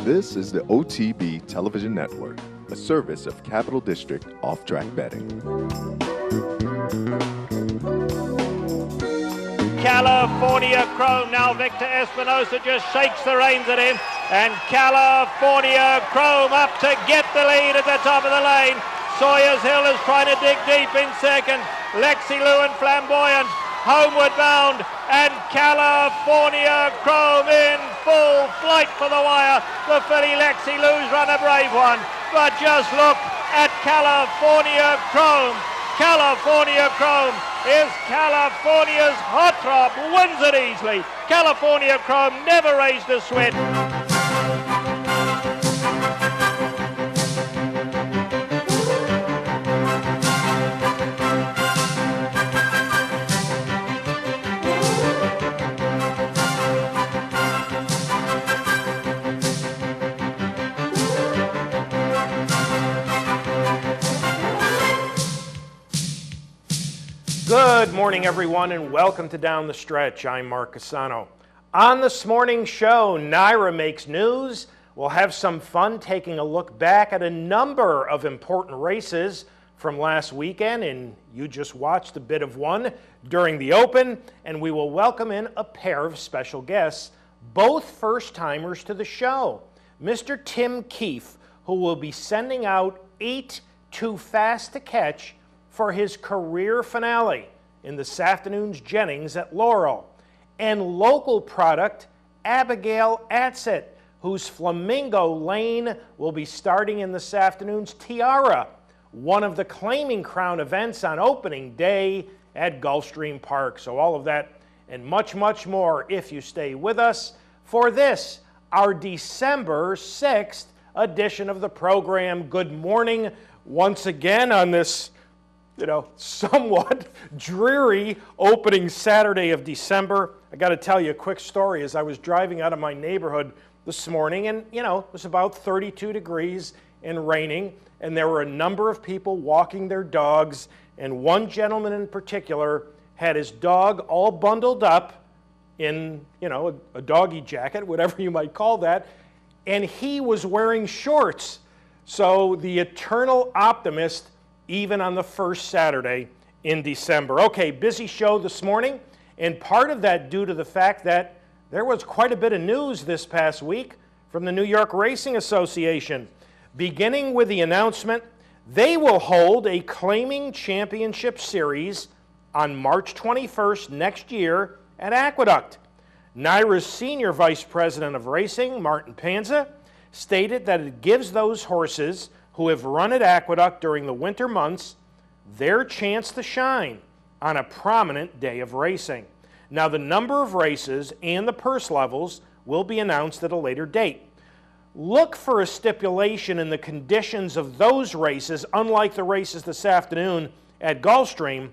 This is the OTB Television Network, a service of Capital District Off-Track Betting. California Chrome. Now Victor Espinosa just shakes the reins at him. And California Chrome up to get the lead at the top of the lane. Sawyer's Hill is trying to dig deep in second. Lexi Lou and Flamboyant homeward bound. And California Chrome in full flight for the wire. The filly Lexi Lou's run a brave one. But just look at California Chrome. California Chrome is California's hot rod, wins it easily. California Chrome never raised a sweat. Good morning, everyone, and welcome to Down the Stretch. I'm Mark Casano. On this morning's show, Naira makes news. We'll have some fun taking a look back at a number of important races from last weekend, and you just watched a bit of one during the Open, and we will welcome in a pair of special guests, both first-timers to the show. Mr. Tim Keefe, who will be sending out 8 Too Fast to Catch for his career finale in this afternoon's Jennings at Laurel. And local product, Abigail Adsit, whose Flamingo Lane will be starting in this afternoon's Tiara, one of the Claiming Crown events on opening day at Gulfstream Park. So all of that and much, much more if you stay with us for this, our December 6th edition of the program. Good morning once again on this somewhat dreary opening Saturday of December. I got to tell you a quick story. As I was driving out of my neighborhood this morning, and it was about 32 degrees and raining, and there were a number of people walking their dogs, and one gentleman in particular had his dog all bundled up in, a doggy jacket, whatever you might call that, and he was wearing shorts. So the eternal optimist, even on the first Saturday in December. Okay, busy show this morning, and part of that due to the fact that there was quite a bit of news this past week from the New York Racing Association, beginning with the announcement they will hold a Claiming Championship Series on March 21st next year at Aqueduct. Naira's Senior Vice President of Racing, Martin Panza, stated that it gives those horses who have run at Aqueduct during the winter months their chance to shine on a prominent day of racing. Now, the number of races and the purse levels will be announced at a later date. Look for a stipulation in the conditions of those races, unlike the races this afternoon at Gulfstream.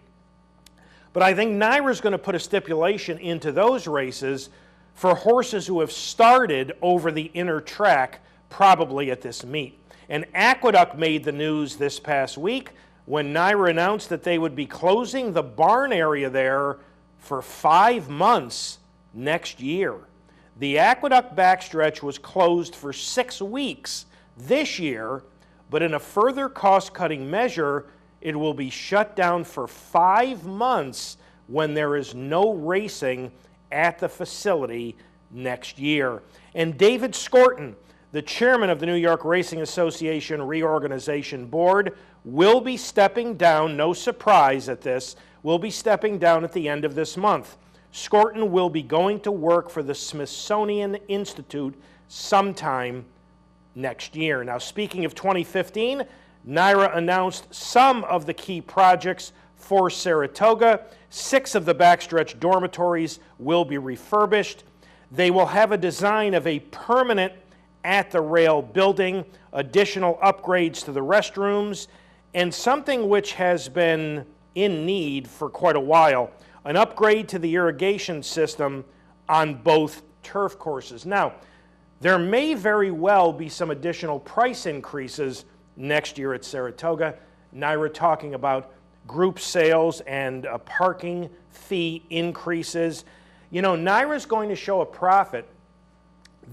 But I think Naira's going to put a stipulation into those races for horses who have started over the inner track, probably at this meet. And Aqueduct made the news this past week when Naira announced that they would be closing the barn area there for 5 months next year. The Aqueduct backstretch was closed for 6 weeks this year, but in a further cost-cutting measure, it will be shut down for 5 months when there is no racing at the facility next year. And David Scorton, the chairman of the New York Racing Association Reorganization Board, will be stepping down, no surprise at this, will be stepping down at the end of this month. Scorton will be going to work for the Smithsonian Institute sometime next year. Now, speaking of 2015, Naira announced some of the key projects for Saratoga. 6 of the backstretch dormitories will be refurbished. They will have a design of a permanent at the rail building, additional upgrades to the restrooms, and something which has been in need for quite a while, an upgrade to the irrigation system on both turf courses. Now, there may very well be some additional price increases next year at Saratoga. Naira talking about group sales and parking fee increases. Naira's going to show a profit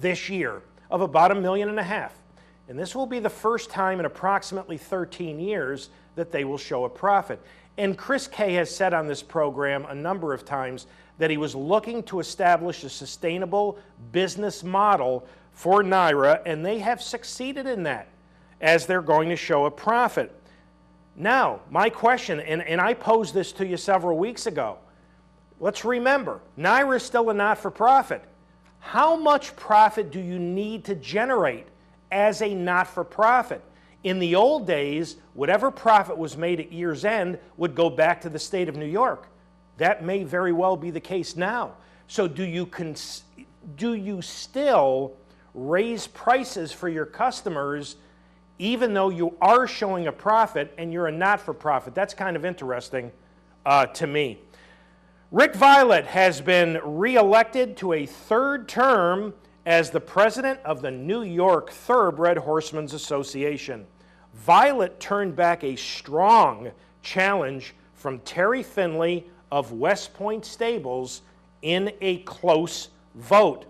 this year of about $1.5 million. And this will be the first time in approximately 13 years that they will show a profit. And Chris Kay has said on this program a number of times that he was looking to establish a sustainable business model for NYRA, and they have succeeded in that, as they're going to show a profit. Now, my question, and I posed this to you several weeks ago, let's remember, NYRA is still a not-for-profit. How much profit do you need to generate as a not-for-profit? In the old days, whatever profit was made at year's end would go back to the state of New York. That may very well be the case now. So do you still raise prices for your customers even though you are showing a profit and you're a not-for-profit? That's kind of interesting to me. Rick Violet has been reelected to a third term as the president of the New York Thoroughbred Horsemen's Association. Violet turned back a strong challenge from Terry Finley of West Point Stables in a close vote.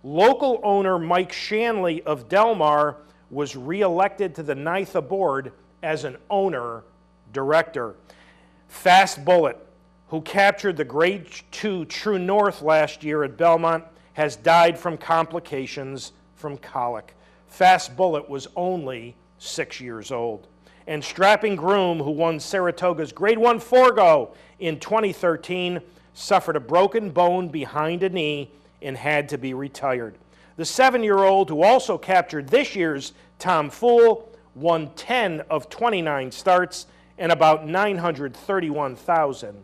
Local owner Mike Shanley of Delmar was reelected to the NYTHA board as an owner-director. Fast Bullet, who captured the Grade 2 True North last year at Belmont, has died from complications from colic. Fast Bullet was only 6 years old. And Strapping Groom, who won Saratoga's Grade 1 Forgo in 2013, suffered a broken bone behind a knee and had to be retired. The 7-year-old, who also captured this year's Tom Fool, won 10 of 29 starts and about $931,000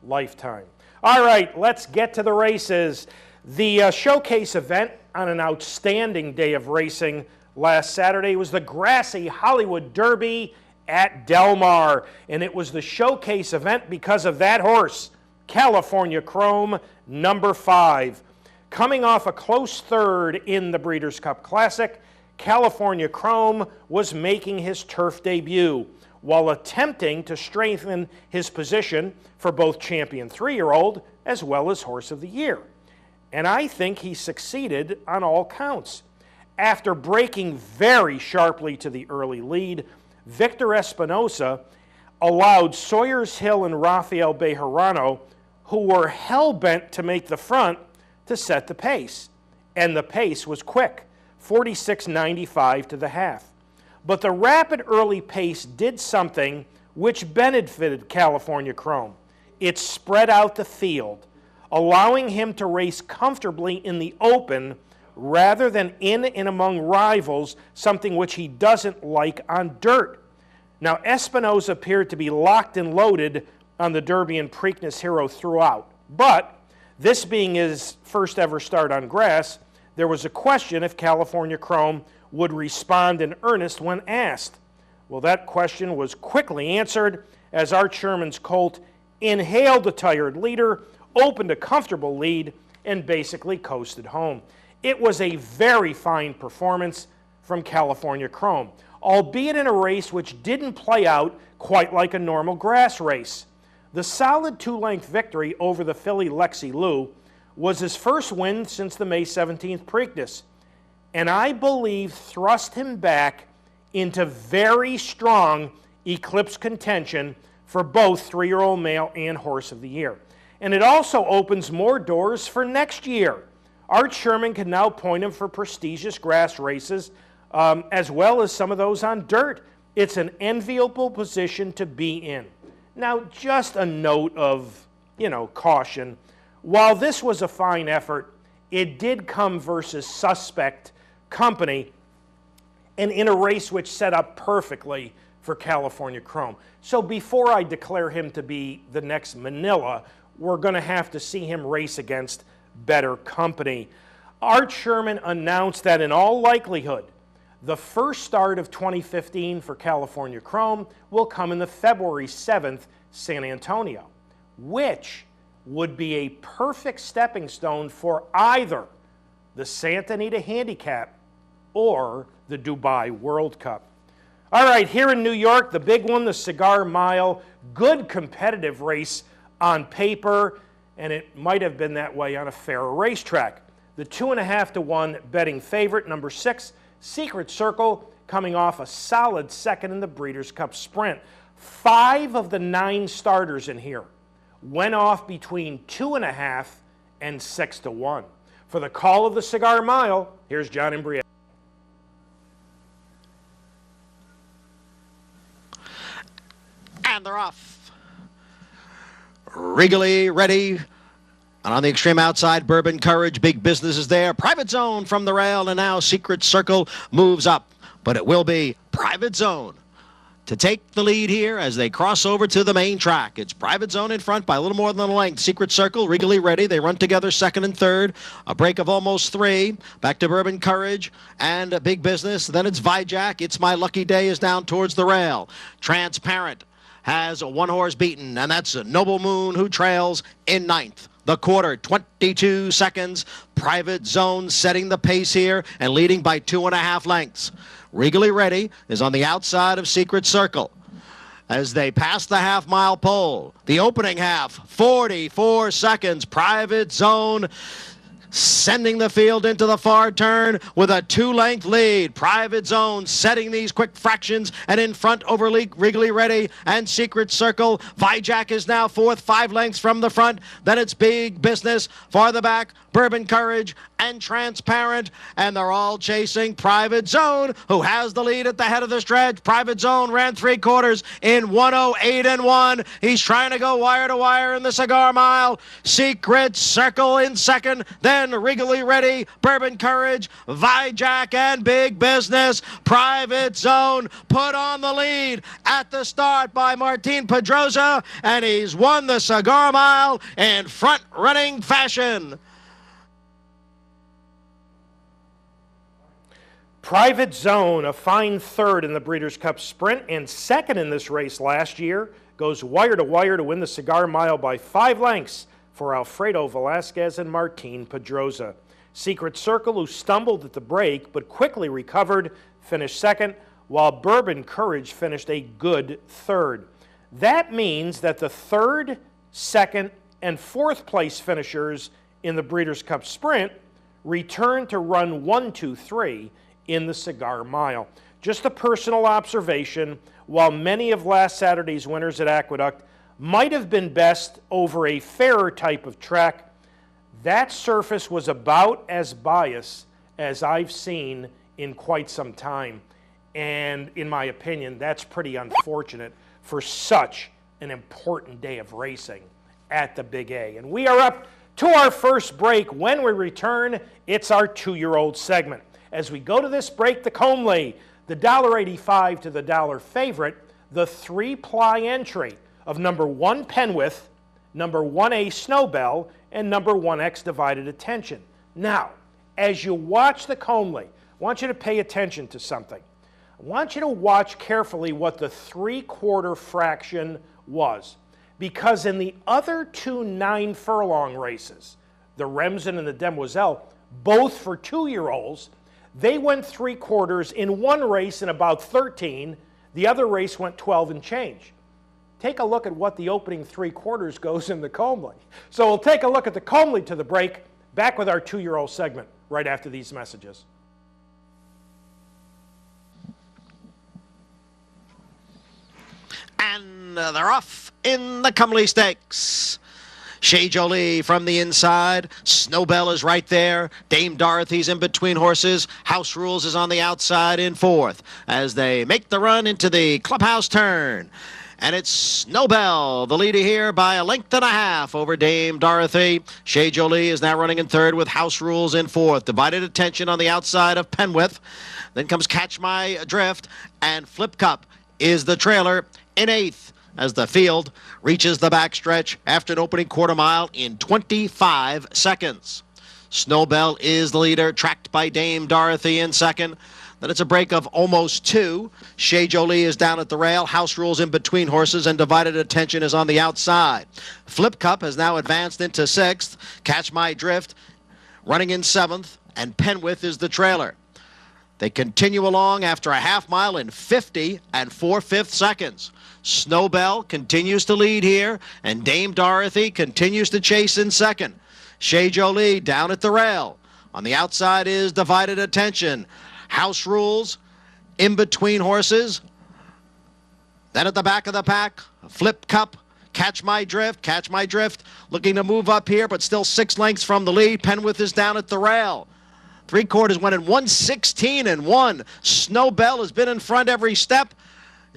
lifetime. All right, let's get to the races. The showcase event on an outstanding day of racing last Saturday was the Grassy Hollywood Derby at Delmar, and it was the showcase event because of that horse, California Chrome, number 5. Coming off a close third in the Breeders' Cup Classic, California Chrome was making his turf debut while attempting to strengthen his position for both champion 3-year-old as well as Horse of the Year. And I think he succeeded on all counts. After breaking very sharply to the early lead, Victor Espinosa allowed Sawyers Hill and Rafael Bejarano, who were hell-bent to make the front, to set the pace. And the pace was quick, 46.95 to the half. But the rapid early pace did something which benefited California Chrome. It spread out the field, allowing him to race comfortably in the open rather than in and among rivals, something which he doesn't like on dirt. Now, Espinosa appeared to be locked and loaded on the Derby and Preakness Hero throughout. But this being his first ever start on grass, there was a question if California Chrome would respond in earnest when asked. Well, that question was quickly answered as Art Sherman's colt inhaled the tired leader, opened a comfortable lead, and basically coasted home. It was a very fine performance from California Chrome, albeit in a race which didn't play out quite like a normal grass race. The solid 2-length victory over the filly Lexi Lou was his first win since the May 17th Preakness, and I believe thrust him back into very strong Eclipse contention for both 3-year-old male and Horse of the Year. And it also opens more doors for next year. Art Sherman can now point him for prestigious grass races as well as some of those on dirt. It's an enviable position to be in. Now, just a note of, caution. While this was a fine effort, it did come versus suspect company and in a race which set up perfectly for California Chrome. So before I declare him to be the next Manila, we're going to have to see him race against better company. Art Sherman announced that in all likelihood, the first start of 2015 for California Chrome will come in the February 7th San Antonio, which would be a perfect stepping stone for either the Santa Anita Handicap or the Dubai World Cup. All right, here in New York, the big one, the Cigar Mile, good competitive race on paper, and it might have been that way on a fairer racetrack. The 2.5-to-1 betting favorite, number 6, Secret Circle, coming off a solid second in the Breeders' Cup Sprint. 5 of the 9 starters in here went off between 2.5 and 6-to-1. For the call of the Cigar Mile, here's John Imbriere. And they're off. Regally ready. And on the extreme outside, Bourbon Courage, Big Business is there. Private Zone from the rail, and now Secret Circle moves up. But it will be Private Zone to take the lead here as they cross over to the main track. It's Private Zone in front by a little more than a length. Secret Circle, Regally Ready. They run together second and third. A break of almost 3. Back to Bourbon Courage and Big Business. Then it's Vijack. It's My Lucky Day is down towards the rail. Transparent has 1 horse beaten, and that's Noble Moon, who trails in 9th. The quarter, 22 seconds. Private Zone setting the pace here and leading by 2.5 lengths. Regally Ready is on the outside of Secret Circle as they pass the half-mile pole. The opening half, 44 seconds. Private Zone sending the field into the far turn with a 2-length lead. Private Zone setting these quick fractions and in front over Regally Ready and Secret Circle. Vijack is now 4th, 5 lengths from the front. Then it's Big Business. Farther back, Bourbon Courage and Transparent, and they're all chasing Private Zone, who has the lead at the head of the stretch. Private Zone ran 3/4 in 1:08.1. He's trying to go wire to wire in the Cigar Mile. Secret Circle in second, then Regally Ready, Bourbon Courage, Vijack, and Big Business. Private Zone put on the lead at the start by Martin Pedrosa, and he's won the Cigar Mile in front-running fashion. Private Zone, a fine 3rd in the Breeders' Cup Sprint and 2nd in this race last year, goes wire to win the Cigar Mile by 5 lengths for Alfredo Velasquez and Martin Pedrosa. Secret Circle, who stumbled at the break but quickly recovered, finished 2nd, while Bourbon Courage finished a good 3rd. That means that the 3rd, 2nd, and 4th place finishers in the Breeders' Cup Sprint return to run 1, 2, 3 in the Cigar Mile. Just a personal observation, while many of last Saturday's winners at Aqueduct might have been best over a fairer type of track, that surface was about as biased as I've seen in quite some time. And in my opinion, that's pretty unfortunate for such an important day of racing at the Big A. And we are up to our first break. When we return, it's our 2-year-old segment. As we go to this break, the Comley, the $1.85 to the $1 favorite, the 3-ply entry of number 1 Penwith, number 1A Snowbell, and number 1X Divided Attention. Now, as you watch the Comley, I want you to pay attention to something. I want you to watch carefully what the 3/4 fraction was, because in the other 2 9-furlong races, the Remsen and the Demoiselle, both for 2-year-olds, they went 3/4 in one race in about 13. The other race went 12 and change. Take a look at what the opening 3/4 goes in the Comley. So we'll take a look at the Comley to the break. Back with our 2-year-old segment right after these messages. And they're off in the Comley Stakes. Chez Jolie from the inside. Snowbell is right there. Dame Dorothy's in between horses. House Rules is on the outside in 4th as they make the run into the clubhouse turn. And it's Snowbell, the leader here by 1.5 lengths over Dame Dorothy. Chez Jolie is now running in 3rd with House Rules in 4th. Divided Attention on the outside of Penwith. Then comes Catch My Drift, and Flip Cup is the trailer in 8th. As the field reaches the backstretch after an opening quarter mile in 25 seconds. Snowbell is the leader, tracked by Dame Dorothy in 2nd. Then it's a break of almost 2. Chez Jolie is down at the rail. House Rules in between horses, and Divided Attention is on the outside. Flip Cup has now advanced into 6th. Catch My Drift running in 7th, and Penwith is the trailer. They continue along after a half mile in 50 and 4/5 seconds. Snowbell continues to lead here, and Dame Dorothy continues to chase in 2nd. Chez Jolie down at the rail On the outside is Divided Attention. House Rules in between horses. Then at the back of the pack, Flip Cup, Catch My Drift, looking to move up here, but still 6 lengths from the lead. Penwith is down at the rail. 3/4 went in 1:16.1. Snowbell has been in front every step.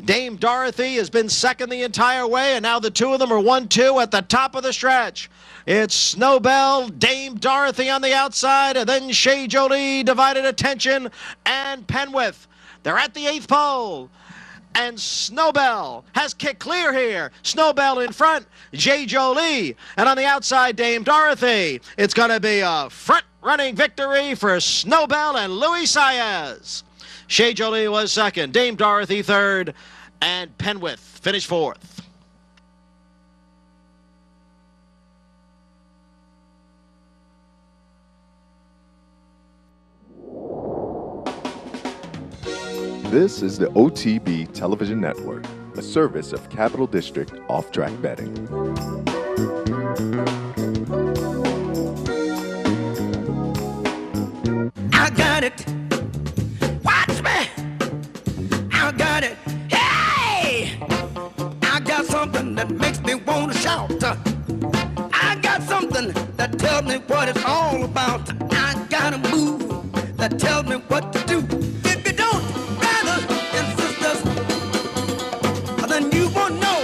Dame Dorothy has been second the entire way, and now the two of them are 1-2 at the top of the stretch. It's Snowbell, Dame Dorothy on the outside, and then Chez Jolie, Divided Attention, and Penwith. They're at the 8th pole. And Snowbell has kicked clear here. Snowbell in front, Chez Jolie, and on the outside, Dame Dorothy. It's going to be a front-running victory for Snowbell and Luis Saez. Chez Jolie was second, Dame Dorothy third, and Penwith finished fourth. This is the OTB Television Network, a service of Capital District Off-Track Betting. I got it. Watch me. I got it. Hey! I got something that makes me want to shout. I got something that tells me what it's all about. I got a move that tells me what to do. If you don't, brothers and sisters, then you won't know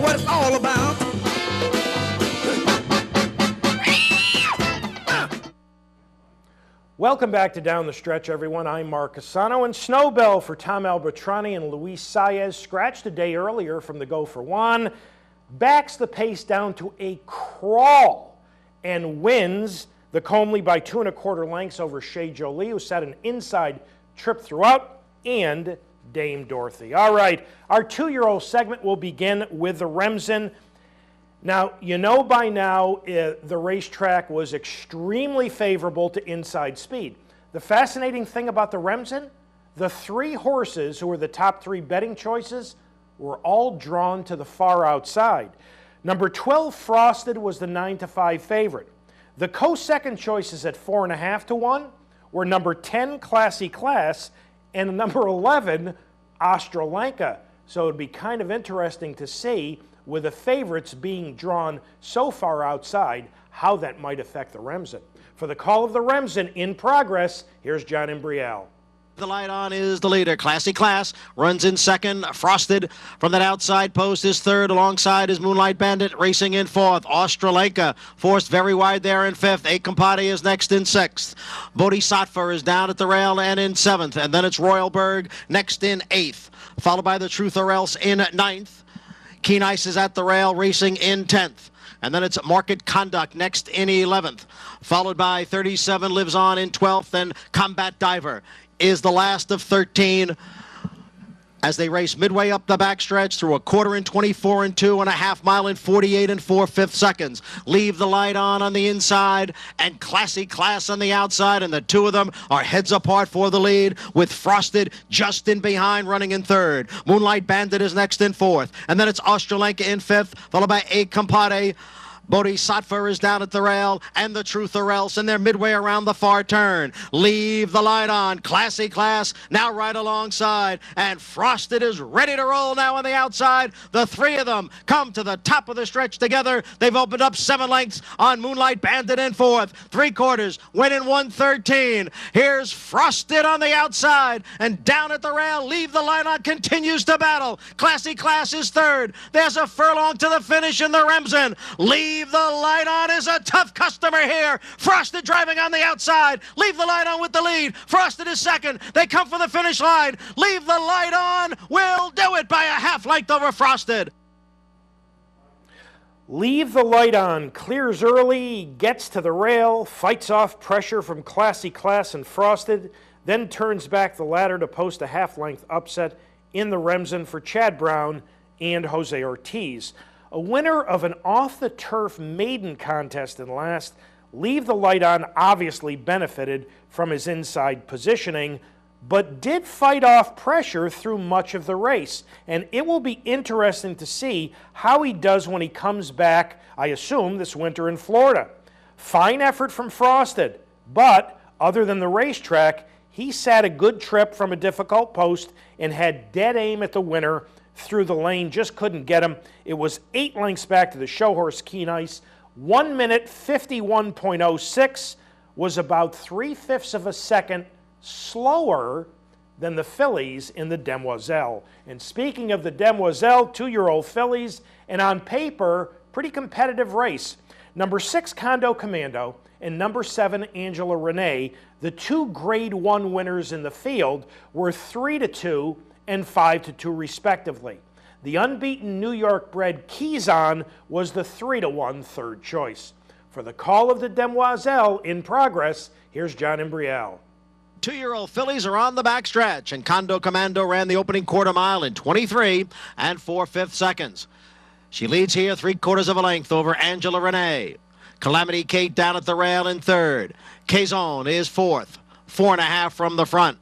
what it's all about. Welcome back to Down the Stretch, everyone. I'm Mark Cassano, and Snowbell for Tom Albertrani and Luis Saez scratched a day earlier from the Go for One, backs the pace down to a crawl, and wins the Comely by 2 1/4 lengths over Chez Jolie, who set an inside trip throughout, and Dame Dorothy. All right, our 2-year-old segment will begin with the Remsen. Now, you know by now the racetrack was extremely favorable to inside speed. The fascinating thing about the Remsen, the 3 horses who were the top 3 betting choices were all drawn to the far outside. Number 12, Frosted, was the 9-5 favorite. The co-second choices at 4.5 to 1 were number 10, Classy Class, and number 11, Australanka. So it would be kind of interesting to see, with the favorites being drawn so far outside, how that might affect the Remsen. For the call of the Remsen in progress, here's John Imbriel. The light on is the leader. Classy Class runs in second. Frosted from that outside post is third. Alongside is Moonlight Bandit racing in fourth. Australanka forced very wide there in fifth. Eight Compati is next in sixth. Bodhisattva is down at the rail and in seventh. And then it's Royalburg next in eighth. Followed by the Truth or Else in ninth. Keen Ice is at the rail racing in 10th. And then it's Market Conduct next in 11th. Followed by 37 Lives On in 12th. And Combat Diver is the last of 13 as they race midway up the backstretch through a quarter in 24 and 2.5 mile in 48 and 4/5 seconds. Leave the Light on the inside and Classy Class on the outside, and the two of them are heads apart for the lead, with Frosted just in behind running in third. Moonlight Bandit is next in fourth, and then it's Australanka in fifth, followed by Eight Compati. Bodhisattva is down at the rail, and the Truth or Else, and they're midway around the far turn. Leave the Light on. Classy Class now right alongside, and Frosted is ready to roll now on the outside. The three of them come to the top of the stretch together. They've opened up 7 lengths on Moonlight Bandit in fourth. 3/4 went in 1:13. Here's Frosted on the outside, and down at the rail, Leave the Light on continues to battle. Classy Class is third. There's a furlong to the finish in the Remsen. Leave the Light on is a tough customer here. Frosted driving on the outside. Leave the Light on with the lead. Frosted is second. They come for the finish line. Leave the Light on will do it by a half length over Frosted. Leave the Light on clears early, gets to the rail, fights off pressure from Classy Class and Frosted, then turns back the ladder to post a half-length upset in the Remsen for Chad Brown and Jose Ortiz. A winner of an off-the-turf maiden contest in last, Leave the Light on obviously benefited from his inside positioning, but did fight off pressure through much of the race. And it will be interesting to see how he does when he comes back, I assume, this winter in Florida. Fine effort from Frosted, but other than the racetrack, he sat a good trip from a difficult post and had dead aim at the winner through the lane, just couldn't get him. It was 8 lengths back to the show horse Keen Ice. 1 minute 51.06 was about 3/5 of a second slower than the fillies in the Demoiselle. And speaking of the Demoiselle, 2-year-old fillies, and on paper, pretty competitive race. Number 6, Condo Commando, and number 7, Angela Renee, the 2 Grade 1 winners in the field, were 3-2 and 5-2 respectively. The unbeaten New York-bred Keefe was the 3-1 third choice. For the call of the Demoiselle in progress, here's John Imbriel. 2-year-old fillies are on the backstretch, and Condo Commando ran the opening quarter mile in 23 and 4/5 seconds. She leads here 3/4 of a length over Angela Renee. Calamity Kate down at the rail in third. Kazon is fourth, 4.5 from the front.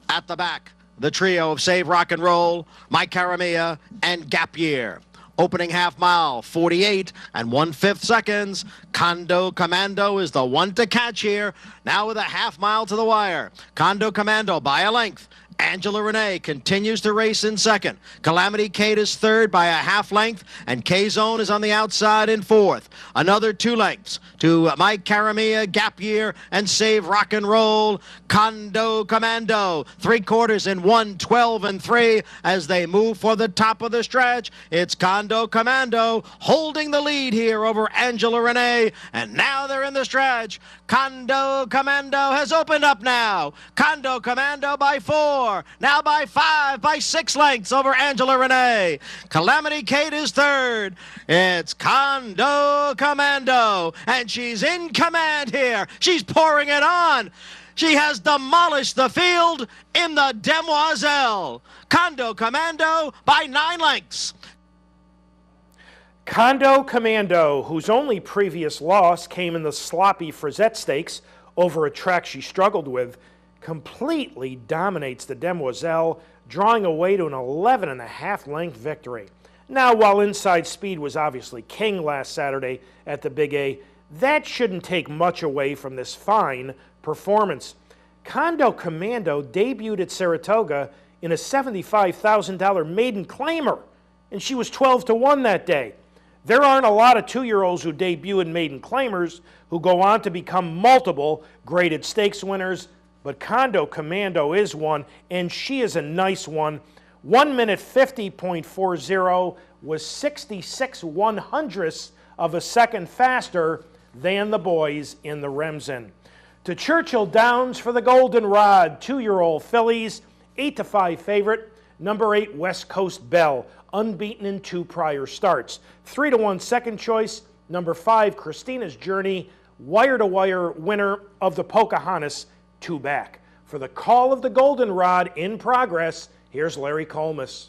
At the back, the trio of Save Rock and Roll, My Caramia, and Gap Year. Opening half mile, 48 and 1/5 seconds. Condo Commando is the one to catch here. Now with a half mile to the wire. Condo Commando by a length. Angela Renee continues to race in second. Calamity Kate is third by a half length, and K-Zone is on the outside in fourth. Another 2 lengths to Mike Caramia, Gap Year, and Save Rock and Roll. Condo Commando, 3/4 in 1:12 and 3 as they move for the top of the stretch. It's Condo Commando holding the lead here over Angela Renee, and now they're in the stretch. Condo Commando has opened up now. Condo Commando by 4, now by 5, by 6 lengths over Angela Renee. Calamity Kate is third. It's Condo Commando, and she's in command here. She's pouring it on. She has demolished the field in the Demoiselle. Condo Commando by 9 lengths. Condo Commando, whose only previous loss came in the sloppy Frisette Stakes over a track she struggled with, completely dominates the Demoiselle, drawing away to an 11.5 length victory. Now, while inside speed was obviously king last Saturday at the Big A, that shouldn't take much away from this fine performance. Condo Commando debuted at Saratoga in a $75,000 maiden claimer, and she was 12-1 that day. There aren't a lot of 2-year-olds who debut in maiden claimers who go on to become multiple graded stakes winners, but Condo Commando is one, and she is a nice one. 1 minute 50.40 was 66/100ths of a second faster than the boys in the Remsen. To Churchill Downs for the Goldenrod, 2-year-old fillies, 8-5 favorite, number 8 West Coast Belle, unbeaten in 2 prior starts. 3-1 second choice, number 5 Christina's Journey, wire-to-wire winner of the Pocahontas, 2 back. For the call of the Goldenrod in progress, here's Larry Colmus.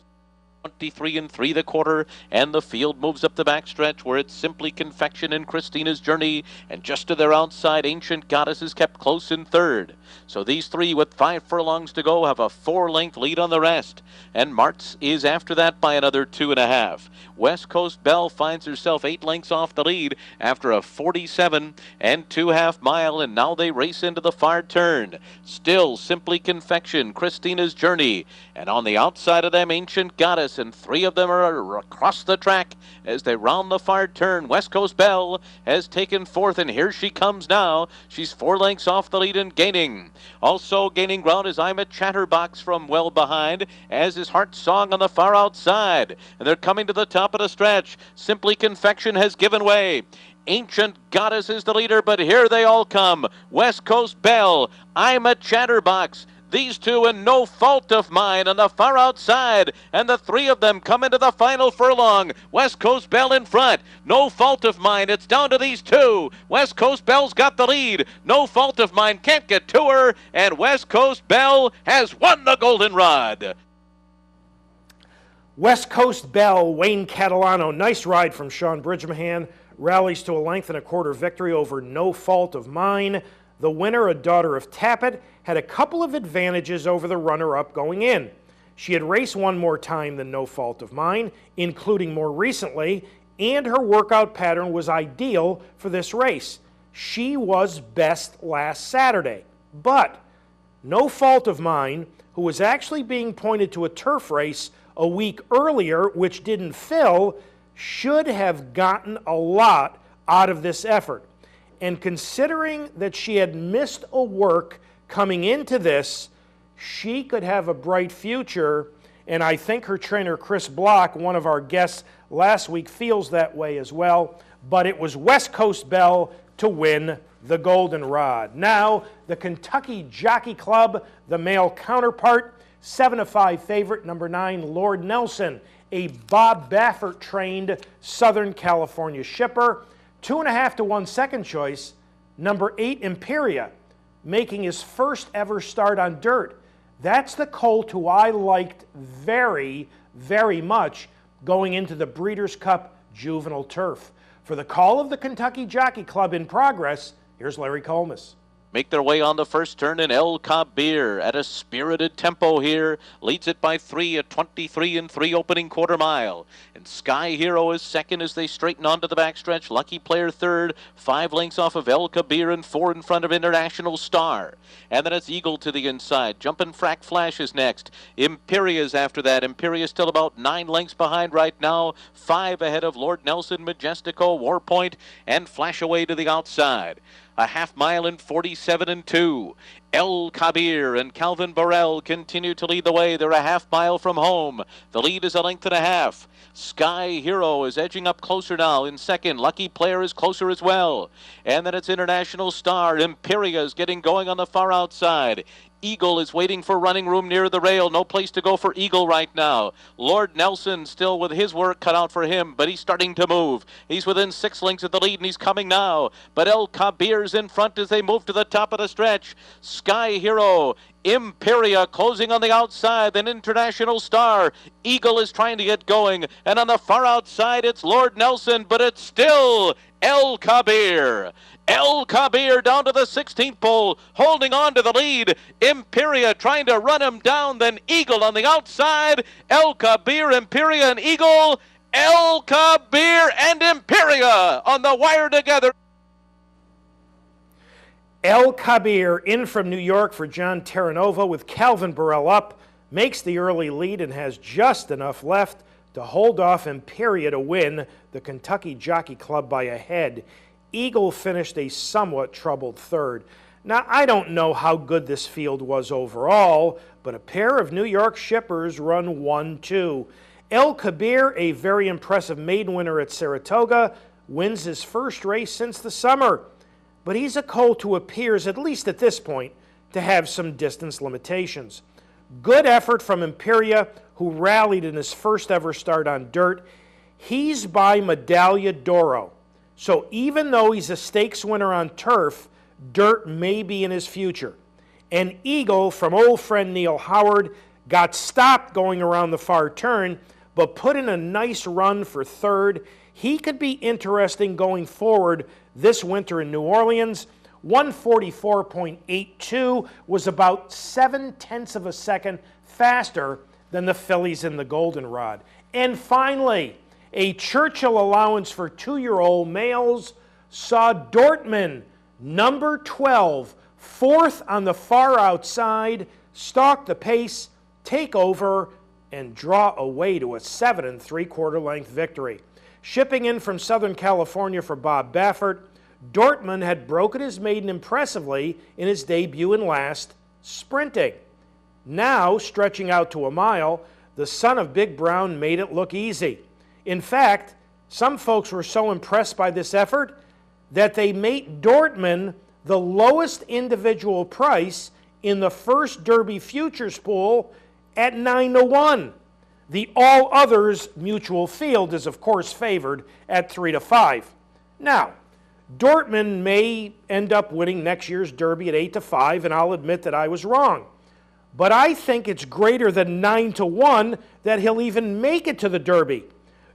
23 and 3/4, and the field moves up the backstretch where it's Simply Confection and Christina's Journey, and just to their outside, Ancient Goddess is kept close in third. So these three with 5 furlongs to go have a 4-length lead on the rest, and Martz is after that by another 2.5. West Coast Belle finds herself 8 lengths off the lead after a 47 and 2.5 mile, and now they race into the far turn. Still Simply Confection, Christina's Journey, and on the outside of them, Ancient Goddess, and 3 of them are across the track as they round the far turn. West Coast Belle has taken 4th, and here she comes now. She's 4 lengths off the lead and gaining. Also gaining ground is I'm a Chatterbox from well behind, as is Heart Song on the far outside. And they're coming to the top of the stretch. Simply Confection has given way. Ancient Goddess is the leader, but here they all come. West Coast Belle, I'm a Chatterbox. These two and No Fault of Mine on the far outside, and the 3 of them come into the final furlong. West Coast Belle in front. No Fault of Mine, it's down to these 2. West Coast Belle's got the lead. No Fault of Mine can't get to her, and West Coast Belle has won the Goldenrod. West Coast Belle, Wayne Catalano, nice ride from Sean Bridgman, rallies to a 1.25 victory over No Fault of Mine. The winner, a daughter of Tappet, had a couple of advantages over the runner-up going in. She had raced 1 more time than No Fault of Mine, including more recently, and her workout pattern was ideal for this race. she was best last Saturday. But no fault of mine, who was actually being pointed to a turf race a week earlier, which didn't fill, should have gotten a lot out of this effort. And considering that she had missed a work coming into this, she could have a bright future, and I think her trainer Chris Block, one of our guests last week, feels that way as well. But it was West Coast Belle to win the goldenrod. Now, the Kentucky Jockey Club, the male counterpart, 7-5 favorite, number 9, Lord Nelson, a Bob Baffert-trained Southern California shipper. 2.5 to 1 second choice, number 8, Imperia, making his first ever start on dirt. That's the colt who I liked very, very much going into the Breeders' Cup Juvenile Turf. For the call of the Kentucky Jockey Club in progress, here's Larry Colmus. Make their way on the first turn in El Kabir at a spirited tempo here. Leads it by 3 at 23 3 opening quarter mile. And Sky Hero is second as they straighten onto the backstretch. Lucky Player third, 5 lengths off of El Kabir and 4 in front of International Star. And then it's Eagle to the inside. Jumpin' Frack Flash is next. Imperia's after that. Imperia's still about 9 lengths behind right now. 5 ahead of Lord Nelson, Majestico, Warpoint, and Flash Away to the outside. A half mile in 47 2. El Kabir and Calvin Burrell continue to lead the way. They're a half mile from home. The lead is 1.5 lengths. Sky Hero is edging up closer now in second. Lucky Player is closer as well. And then it's International Star. Imperia is getting going on the far outside. Eagle is waiting for running room near the rail. No place to go for Eagle right now. Lord Nelson still with his work cut out for him, but he's starting to move. He's within 6 lengths of the lead, and he's coming now. But El Kabir's in front as they move to the top of the stretch. Sky Hero, Imperia closing on the outside, then International Star. Eagle is trying to get going, and on the far outside it's Lord Nelson, but it's still El Kabir. El Kabir down to the 16th pole, holding on to the lead. Imperia trying to run him down, then Eagle on the outside. El Kabir, Imperia, and Eagle. El Kabir and Imperia on the wire together. El Kabir in from New York for John Terranova with Calvin Burrell up, makes the early lead and has just enough left to hold off Imperia to win the Kentucky Jockey Club by a head. Eagle finished a somewhat troubled third. Now, I don't know how good this field was overall, but a pair of New York shippers run 1-2. El Kabir, a very impressive maiden winner at Saratoga, wins his first race since the summer. But he's a colt who appears, at least at this point, to have some distance limitations. Good effort from Imperia, who rallied in his first ever start on dirt. He's by Medaglia d'Oro. So even though he's a stakes winner on turf, dirt may be in his future. And Eagle, from old friend Neil Howard, got stopped going around the far turn, but put in a nice run for third. He could be interesting going forward this winter in New Orleans. 144.82 was about 0.7 of a second faster than the fillies in the goldenrod. And finally, a Churchill allowance for 2-year-old males saw Dortmund, number 12, fourth on the far outside, stalk the pace, take over, and draw away to a 7 3/4 length victory. Shipping in from Southern California for Bob Baffert, Dortmund had broken his maiden impressively in his debut and last, sprinting. Now, stretching out to a mile, the son of Big Brown made it look easy. In fact, some folks were so impressed by this effort that they made Dortmund the lowest individual price in the first Derby futures pool at 9 to 1. The all others mutual field is of course favored at 3 to 5. Now, Dortmund may end up winning next year's Derby at 8 to 5, and I'll admit that I was wrong. But I think it's greater than 9 to 1 that he'll even make it to the Derby.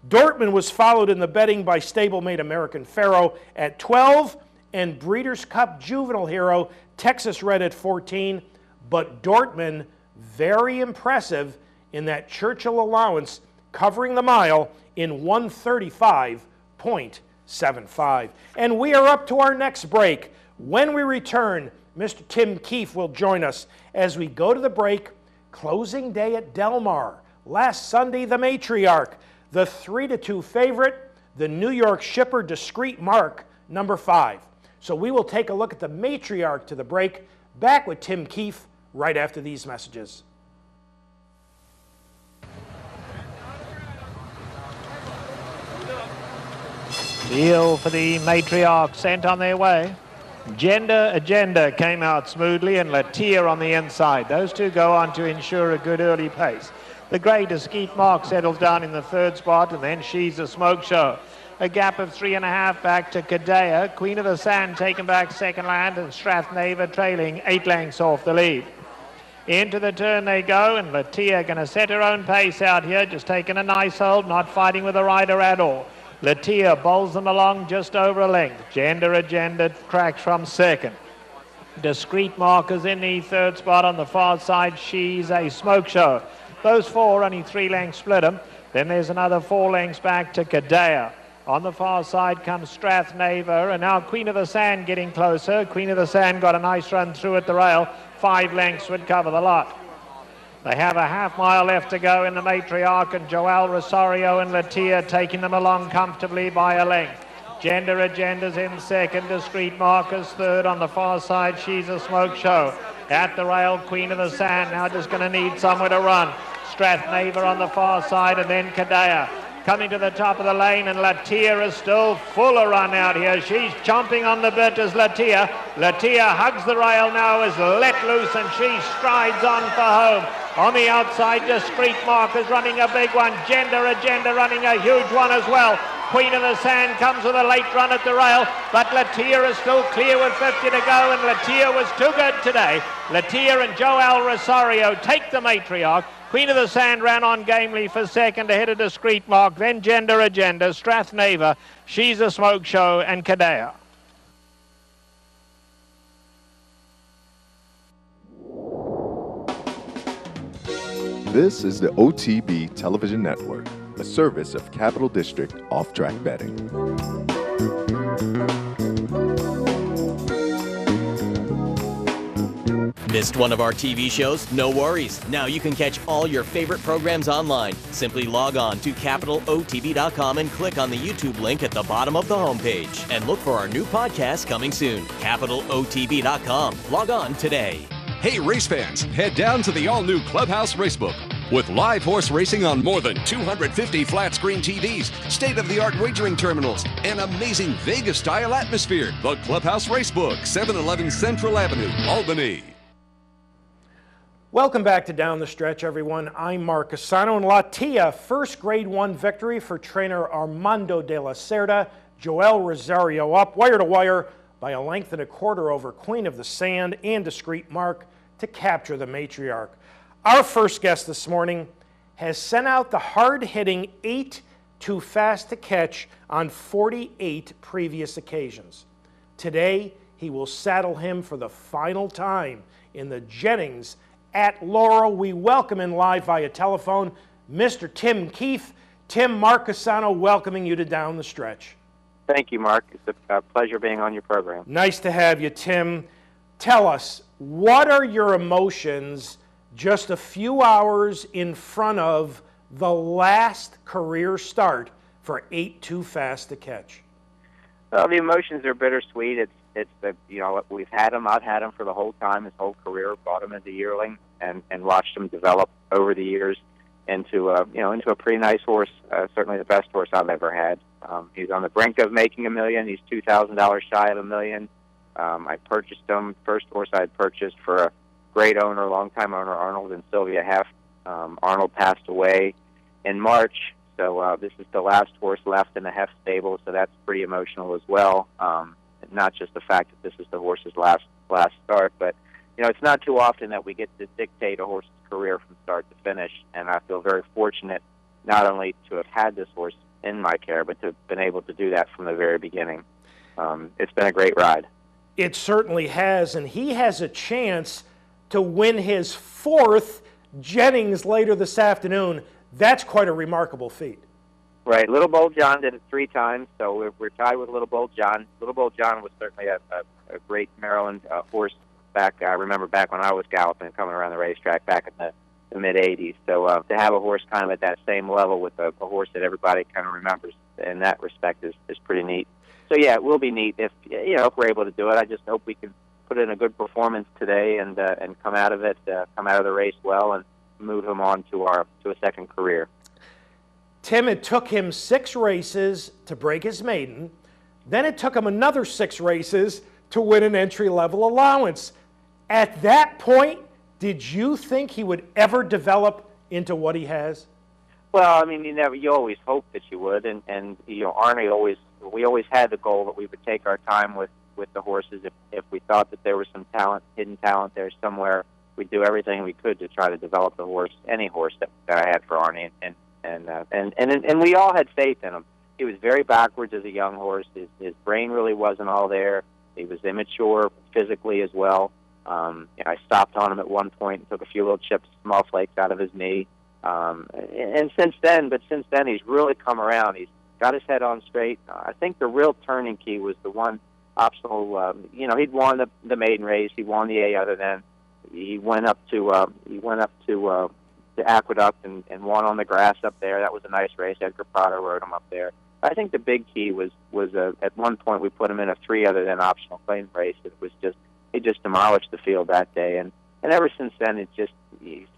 Dortmund was followed in the betting by stablemate American Pharoah at 12 and Breeders' Cup Juvenile Hero Texas Red at 14. But Dortmund, very impressive in that Churchill allowance, covering the mile in 135.75. 7-5. And we are up to our next break. When we return, Mr. Tim Keefe will join us as we go to the break. Closing day at Del Mar. Last Sunday, the Matriarch. The 3-2 favorite, the New York Shipper Discreet Mark, number 5. So we will take a look at the Matriarch to the break. Back with Tim Keefe right after these messages. Deal for the Matriarch sent on their way. Gender Agenda came out smoothly and Latier on the inside. Those two go on to ensure a good early pace. The grey Discreet Mark settles down in the 3rd spot, and then She's a Smoke Show. A gap of 3.5 back to Kadea. Queen of the Sand taken back second land, and Strathneva trailing 8 lengths off the lead. Into the turn they go, and Latier going to set her own pace out here, just taking a nice hold, not fighting with the rider at all. Latier bowls them along just over a length. Gender Agenda cracks from second. Discreet Mark is in the 3rd spot on the far side. She's a Smoke Show. Those 4 only 3 lengths split them. Then there's another 4 lengths back to Kadea. On the far side comes Strathneva, and now Queen of the Sand getting closer. Queen of the Sand got a nice run through at the rail. 5 lengths would cover the lot. They have a half-mile left to go in the Matriarch, and Joel Rosario and Latier taking them along comfortably by a length. Gender Agenda's in second. Discreet Mark is third. On the far side, She's a Smoke Show. At the rail, Queen of the Sand now just going to need somewhere to run. Strathneva on the far side, and then Kadea. Coming to the top of the lane, and Latier is still full of run out here. She's chomping on the bit as Latier. Latier hugs the rail now, is let loose, and she strides on for home. On the outside, Discreet Mark is running a big one. Gender Agenda running a huge one as well. Queen of the Sand comes with a late run at the rail, but Latier is still clear with 50 to go, and Latier was too good today. Latier and Joel Rosario take the Matriarch. Queen of the Sand ran on gamely for second ahead of Discreet Mark, then Gender Agenda, Strathneva, She's a Smoke Show, and Kadea. This is the OTB Television Network, a service of Capital District Off-Track Betting. Missed one of our TV shows? No worries. Now you can catch all your favorite programs online. Simply log on to CapitalOTB.com and click on the YouTube link at the bottom of the homepage. And look for our new podcast coming soon. CapitalOTB.com. Log on today. Hey race fans, head down to the all-new Clubhouse Racebook. With live horse racing on more than 250 flat-screen TVs, state-of-the-art wagering terminals, and amazing Vegas-style atmosphere. The Clubhouse Racebook, 711 Central Avenue, Albany. Welcome back to Down the Stretch, everyone. I'm Mark Cassano, and Latier, first Grade 1 victory for trainer Armando de la Cerda. Joel Rosario up, wire to wire, by a length and a quarter over Queen of the Sand and Discreet Mark to capture the Matriarch. Our first guest this morning has sent out the hard-hitting 8-to-fast-to-catch on 48 previous occasions. Today, he will saddle him for the final time in the Jennings at Laurel. We welcome in live via telephone Mr. Tim Keefe. Tim, Mark Cassano welcoming you to Down the Stretch. Thank you, Mark. It's a pleasure being on your program. Nice to have you, Tim. Tell us, what are your emotions just a few hours in front of the last career start for 8-to-fast-to-catch? Well, the emotions are bittersweet. It's the, you know, we've had him. I've had him for the whole time, his whole career. Bought him as a yearling and watched him develop over the years into a pretty nice horse. Certainly the best horse I've ever had. He's on the brink of making $1 million. He's $2,000 shy of $1 million. I purchased him. First horse I had purchased for a great owner, longtime owner, Arnold and Sylvia Heft. Arnold passed away in March, so this is the last horse left in the Heft stable, so that's pretty emotional as well. Not just the fact that this is the horse's last start, but you know, it's not too often that we get to dictate a horse's career from start to finish, and I feel very fortunate not only to have had this horse in my care, but to have been able to do that from the very beginning. It's been a great ride. It certainly has, and he has a chance to win his 4th Jennings later this afternoon. That's quite a remarkable feat. Right. Little Bold John did it 3 times, so we're tied with Little Bold John. Little Bold John was certainly a great Maryland horse back. I remember back when I was galloping, coming around the racetrack back in the mid-'80s. So to have a horse kind of at that same level with a horse that everybody kind of remembers in that respect is pretty neat. So, yeah, it will be neat if we're able to do it. I just hope we can put in a good performance today and come out of it, come out of the race well, and move him on to a second career. Tim, it took him 6 races to break his maiden. Then it took him another 6 races to win an entry-level allowance. At that point, did you think he would ever develop into what he has? Well, I mean, you always hope that you would, and Arnie we always had the goal that we would take our time with the horses. If we thought that there was some hidden talent there somewhere, we'd do everything we could to try to develop the horse, any horse that I had for Arnie, and we all had faith in him. He was very backwards as a young horse. His brain really wasn't all there. He was immature physically as well. I stopped on him at one point and took a few little chips, small flakes out of his knee. And since then he's really come around. He's got his head on straight. I think the real turning key was the one optional. He'd won the maiden race. He won the A other than. He went up to Aqueduct and won on the grass up there. That was a nice race. Edgar Prado rode him up there. I think the big key was at one point we put him in a 3 other than optional claim race. He just demolished the field that day, and ever since then it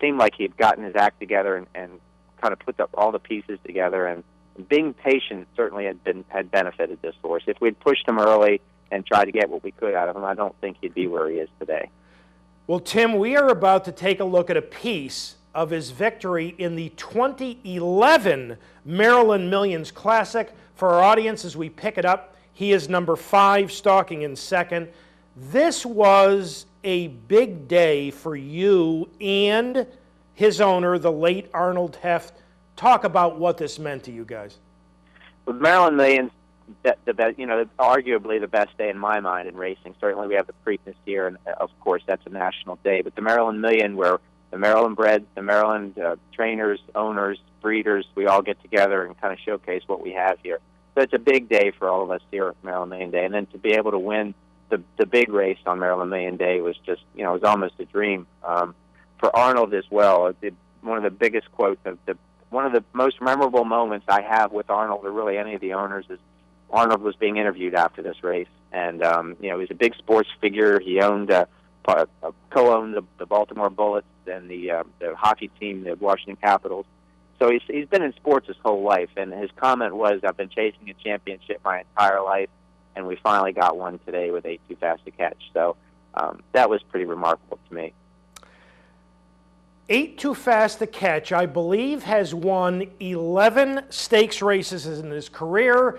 seemed like he had gotten his act together and kind of put all the pieces together. And being patient certainly had benefited this horse. If we'd pushed him early and tried to get what we could out of him, I don't think he'd be where he is today. Well, Tim, we are about to take a look at a piece of his victory in the 2011 Maryland Millions Classic. For our audience, as we pick it up, he is number 5, stalking in second. This was a big day for you and his owner, the late Arnold Heft. Talk about what this meant to you guys. With Maryland Millions, arguably the best day in my mind in racing. Certainly we have the Preakness here, and of course that's a national day. But the Maryland Million, where the Maryland breds, the Maryland trainers, owners, breeders, we all get together and kind of showcase what we have here. So it's a big day for all of us here at Maryland Million Day. And then to be able to win the big race on Maryland Million Day was just, it was almost a dream. For Arnold as well, one of the biggest quotes, one of the most memorable moments I have with Arnold, or really any of the owners, is Arnold was being interviewed after this race. And, he was a big sports figure. He co-owned the Baltimore Bullets and the hockey team, the Washington Capitals. So he's been in sports his whole life, and his comment was, "I've been chasing a championship my entire life, and we finally got one today with Eight-Too-Fast-to-Catch." So that was pretty remarkable to me. Eight-Too-Fast-to-Catch, I believe, has won 11 stakes races in his career.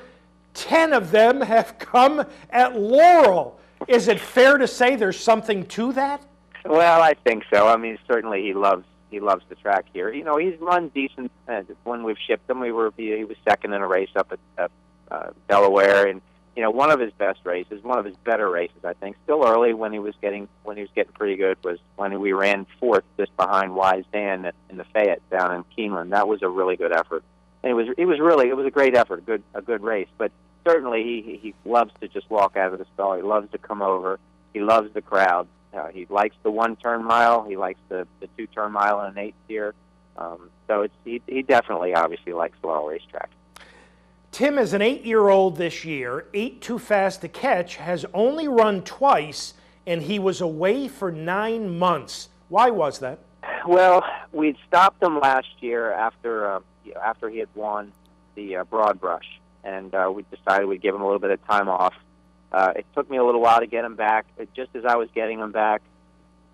10 of them have come at Laurel. Is it fair to say there's something to that? Well, I think so. I mean, certainly he loves the track here. He's run decent when we've shipped him. He was second in a race up at Delaware, and one of his best races, one of his better races, I think. Still early when he was getting pretty good was when we ran 4th just behind Wise Dan in the Fayette down in Keeneland. That was a really good effort. And it was a great effort, a good race. But certainly he loves to just walk out of the stall. He loves to come over. He loves the crowd. He likes the 1-turn mile. He likes the 2-turn mile and an 8th tier. So he definitely obviously likes Laurel Racetrack. Tim is an 8-year-old this year. Eight-Too-Fast-to-Catch has only run twice, and he was away for 9 months. Why was that? Well, we'd stopped him last year after he had won the Broad Brush, and we decided we'd give him a little bit of time off. It took me a little while to get him back. Just as I was getting him back,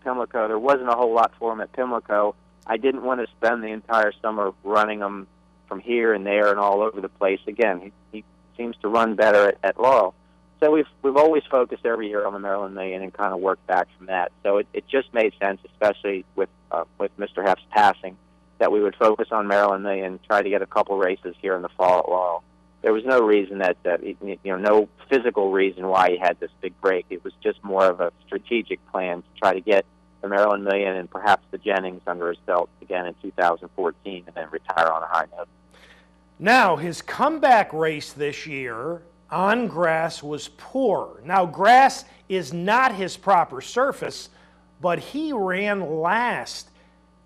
Pimlico, there wasn't a whole lot for him at Pimlico. I didn't want to spend the entire summer running him from here and there and all over the place. Again, he seems to run better at Laurel. So we've always focused every year on the Maryland Million and kind of worked back from that. So it just made sense, especially with Mr. Heft's passing, that we would focus on Maryland Million, try to get a couple races here in the fall at Laurel. There was no reason no physical reason why he had this big break. It was just more of a strategic plan to try to get the Maryland Million and perhaps the Jennings under his belt again in 2014 and then retire on a high note. Now, his comeback race this year on grass was poor. Now, grass is not his proper surface, but he ran last.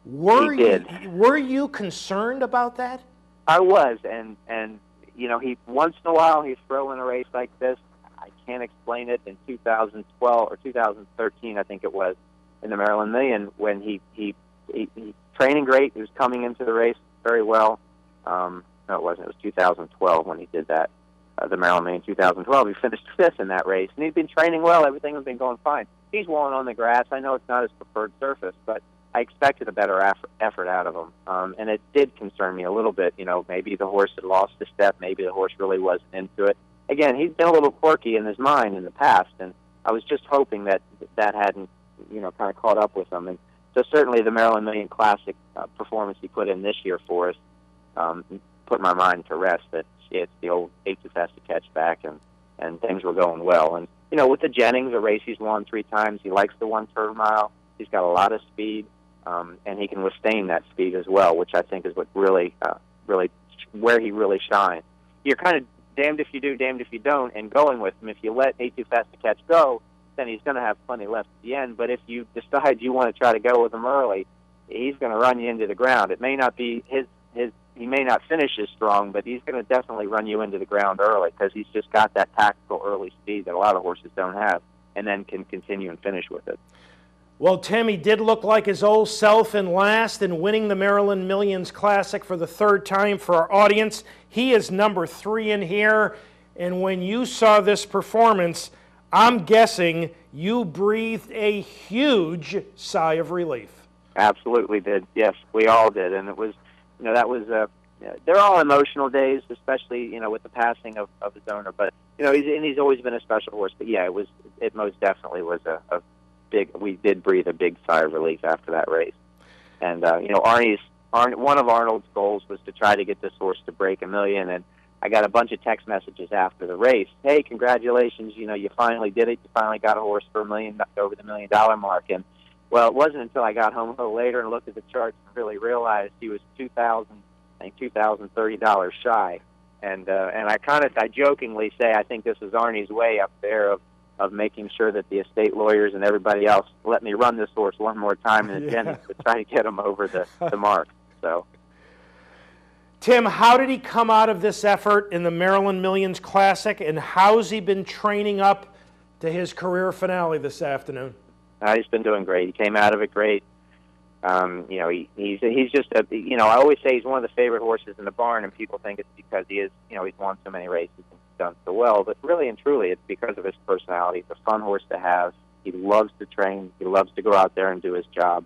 Were you concerned about that? I was, and he once in a while he's throwing a race like this. I can't explain it. In 2012 or 2013, I think it was, in the Maryland Million, when he training great. He was coming into the race very well. No, it wasn't. It was 2012 when he did that. The Maryland Million 2012. He finished 5th in that race, and he'd been training well. Everything had been going fine. He's walling on the grass. I know it's not his preferred surface, but I expected a better effort out of him. And it did concern me a little bit. Maybe the horse had lost a step. Maybe the horse really wasn't into it. Again, he's been a little quirky in his mind in the past, and I was just hoping that hadn't, kind of caught up with him. And so certainly the Maryland Million Classic performance he put in this year for us put my mind to rest that it's the old Eighttofasttocatch back, and things were going well. And, with the Jennings, a race he's won 3 times, he likes the 1/3 mile. He's got a lot of speed, and he can withstand that speed as well, which I think is what really where he really shines. You're kind of damned if you do, damned if you don't, and going with him. If you let Eighttofasttocatch go, then he's going to have plenty left at the end. But if you decide you want to try to go with him early, he's going to run you into the ground. It may not be he may not finish as strong, but he's going to definitely run you into the ground early because he's just got that tactical early speed that a lot of horses don't have, and then can continue and finish with it. Well, Tim, he did look like his old self in last in winning the Maryland Millions Classic for the 3rd time for our audience. He is number 3 in here, and when you saw this performance, I'm guessing you breathed a huge sigh of relief. Absolutely did. Yes, we all did, and it was, that was. They're all emotional days, especially with the passing of his owner. But he's always been a special horse. But yeah, it most definitely was a big. We did breathe a big sigh of relief after that race. And one of Arnold's goals was to try to get this horse to break $1 million, and I got a bunch of text messages after the race. Hey, congratulations! You finally did it. You finally got a horse for $1 million, over the $1 million mark. And well, it wasn't until I got home a little later and looked at the charts and really realized he was $2,030 shy. And I jokingly say I think this is Arnie's way up there of making sure that the estate lawyers and everybody else let me run this horse one more time in the Jennings to try to get him over the mark. So, Tim, how did he come out of this effort in the Maryland Millions Classic, and how's he been training up to his career finale this afternoon? He's been doing great. He came out of it great. He's just I always say he's one of the favorite horses in the barn, and people think it's because he is, he's won so many races and done so well. But really and truly, it's because of his personality. He's a fun horse to have. He loves to train. He loves to go out there and do his job.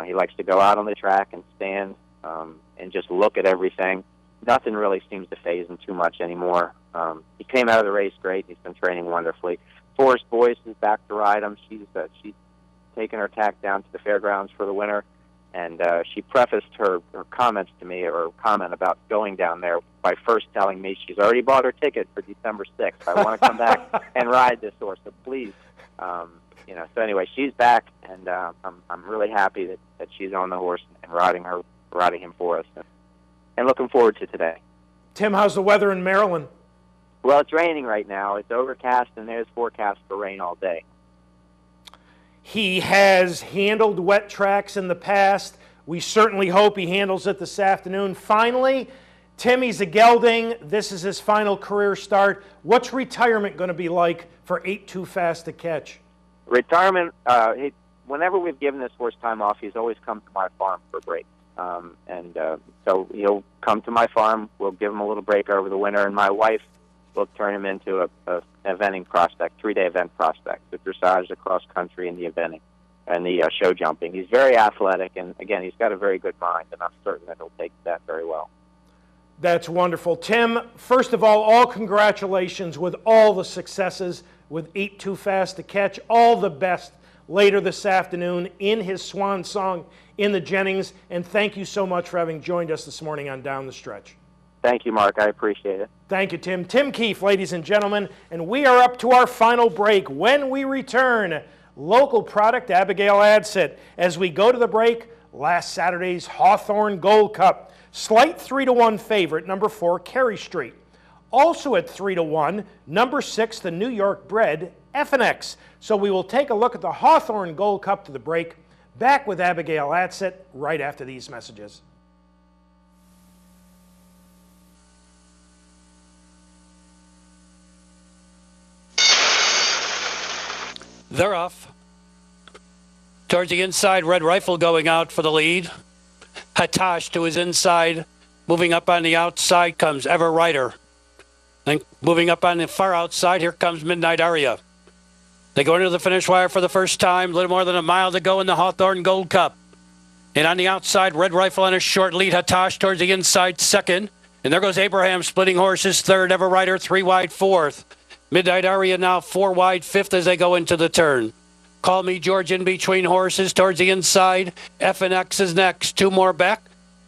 He likes to go out on the track and stand and just look at everything. Nothing really seems to faze him too much anymore. He came out of the race great. He's been training wonderfully. Forrest Boyce is back to ride him. She's taken her tack down to the fairgrounds for the winter, and she prefaced her comments to me, or comment about going down there, by first telling me she's already bought her ticket for December 6th. I want to come back and ride this horse, so please. So anyway, she's back, and I'm really happy that she's on the horse and riding him for us, and looking forward to today. Tim, how's the weather in Maryland? Well, it's raining right now. It's overcast, and there's forecast for rain all day. He has handled wet tracks in the past. We certainly hope he handles it this afternoon. Finally, Timmy's a gelding. This is his final career start. What's retirement going to be like for Eighttofasttocatch? Retirement, whenever we've given this horse time off, he's always come to my farm for a break. So he'll come to my farm. We'll give him a little break over the winter, and my wife will turn him into a eventing prospect, 3-day event prospect, the dressage, the cross country, and the eventing, and the show jumping. He's very athletic, and again, he's got a very good mind, and I'm certain that he'll take that very well. That's wonderful. Tim, first of all congratulations with all the successes with Eighttofasttocatch. All the best later this afternoon in his swan song in the Jennings, and thank you so much for having joined us this morning on Down the Stretch. Thank you, Mark. I appreciate it. Thank you, Tim. Tim Keefe, ladies and gentlemen, and we are up to our final break. When we return, local product Abigail Adsit. As we go to the break, last Saturday's Hawthorne Gold Cup. Slight 3-1 favorite, number 4, Carey Street. Also at 3-1, number 6, the New York bred FNX. So we will take a look at the Hawthorne Gold Cup to the break. Back with Abigail Adsit right after these messages. They're off. Towards the inside, Red Rifle going out for the lead. Hatash to his inside. Moving up on the outside comes Ever Rider. Then moving up on the far outside, here comes Midnight Aria. They go into the finish wire for the first time. A little more than a mile to go in the Hawthorne Gold Cup. And on the outside, Red Rifle on a short lead. Hatash towards the inside, second. And there goes Abraham splitting horses, third. Ever Rider, 3 wide, fourth. Midnight Aria now 4 wide, fifth as they go into the turn. Call Me George in between horses towards the inside. FNX is next. 2 more back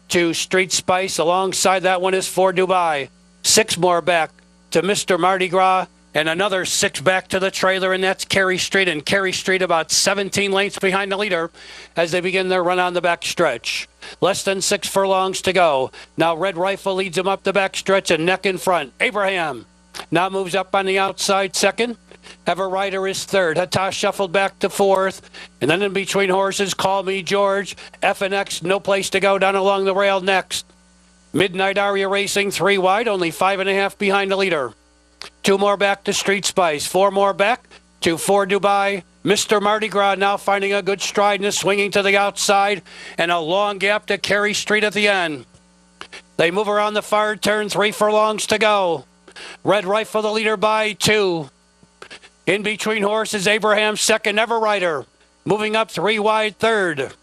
to Street Spice. Alongside that one is 4 Dubai. 6 more back to Mr. Mardi Gras. And another 6 back to the trailer, and that's Carey Street. And Carey Street about 17 lengths behind the leader as they begin their run on the back stretch. Less than 6 furlongs to go. Now Red Rifle leads them up the back stretch and neck in front. Abraham now moves up on the outside, second. Ever Rider is third. Hatash shuffled back to fourth. And then in between horses, Call Me George. FNX, no place to go down along the rail next. Midnight Aria racing 3 wide, only 5.5 behind the leader. 2 more back to Street Spice. 4 more back to 4 Dubai. Mr. Mardi Gras now finding a good stride and is swinging to the outside. And a long gap to Carey Street at the end. They move around the far turn, 3 furlongs to go. Red Rifle the leader by 2. In between horses, Abraham second, Ever Rider. Moving up 3 wide, third.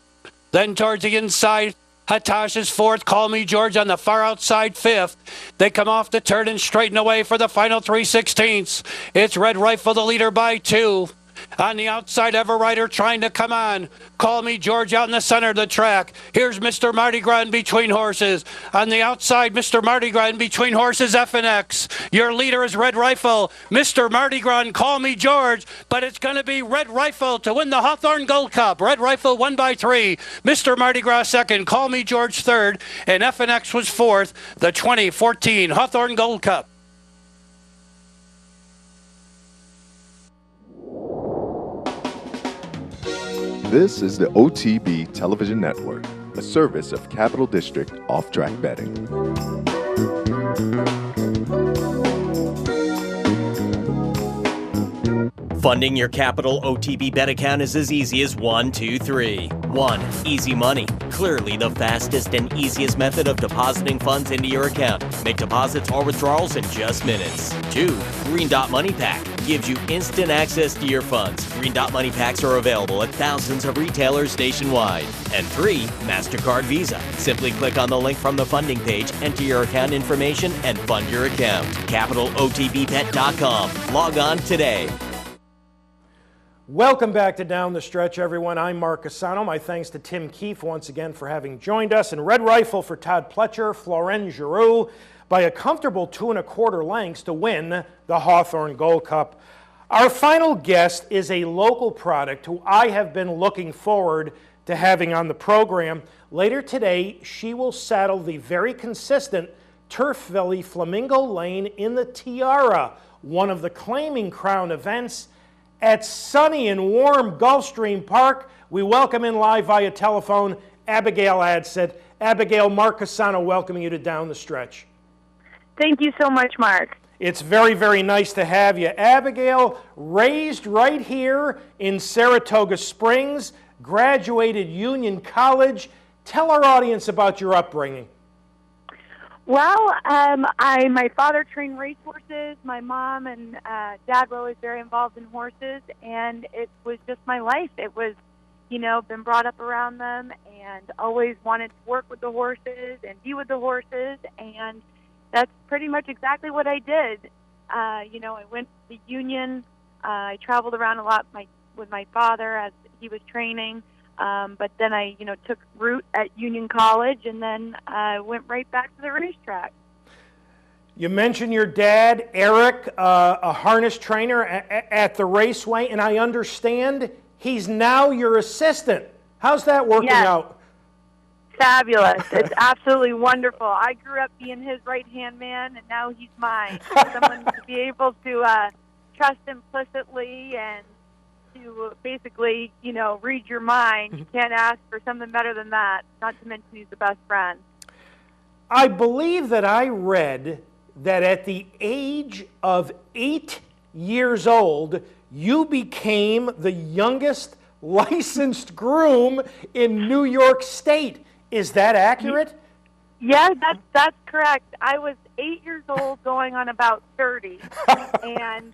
Then towards the inside, Hatash is fourth. Call Me George on the far outside, fifth. They come off the turn and straighten away for the final 3/16. It's Red Rifle the leader by 2. On the outside, Ever Rider trying to come on. Call Me George out in the center of the track. Here's Mr. Mardi Gras in between horses. On the outside, Mr. Mardi Gras in between horses, FNX. Your leader is Red Rifle. Mr. Mardi Gras and Call Me George. But it's going to be Red Rifle to win the Hawthorne Gold Cup. Red Rifle won by 3. Mr. Mardi Gras second. Call Me George third. And FNX was fourth. The 2014 Hawthorne Gold Cup. This is the OTB Television Network, a service of Capital District Off-Track Betting. Funding your Capital OTB bet account is as easy as 1, 2, 3. 1. Easy Money. Clearly the fastest and easiest method of depositing funds into your account. Make deposits or withdrawals in just minutes. 2. Green Dot Money Pack. Gives you instant access to your funds. Green Dot Money Packs are available at thousands of retailers nationwide. And 3. MasterCard Visa. Simply click on the link from the funding page, enter your account information, and fund your account. CapitalOTBBet.com. Log on today. Welcome back to Down the Stretch, everyone. I'm Mark Cassano. My thanks to Tim Keefe once again for having joined us. And Red Rifle for Todd Pletcher, Florent Giroux, by a comfortable 2 1/4 lengths to win the Hawthorne Gold Cup. Our final guest is a local product who I have been looking forward to having on the program. Later today, she will saddle the very consistent Turf Valley Flamingo Lane in the Tiara, one of the Claiming Crown events at sunny and warm Gulfstream Park. We welcome in live via telephone Abigail Adsit. Abigail, Mark Cassano welcoming you to Down the Stretch. Thank you so much, Mark. It's very, very nice to have you. Abigail, raised right here in Saratoga Springs, graduated Union College. Tell our audience about your upbringing. Well, my father trained racehorses. My mom and dad were always very involved in horses, and it was just my life. It was, been brought up around them and always wanted to work with the horses and be with the horses, and that's pretty much exactly what I did. I went to the Union. I traveled around a lot with my father as he was training. But then I, took root at Union College, and then I went right back to the racetrack. You mentioned your dad, Eric, a harness trainer at the raceway, and I understand he's now your assistant. How's that working out? fabulous. It's absolutely wonderful. I grew up being his right-hand man, and now he's mine. Someone to be able to trust implicitly and to basically, read your mind. You can't ask for something better than that, not to mention he's the best friend. I believe that I read that at the age of 8 years old, you became the youngest licensed groom in New York State. Is that accurate? Yeah, that's correct. I was 8 years old going on about 30, and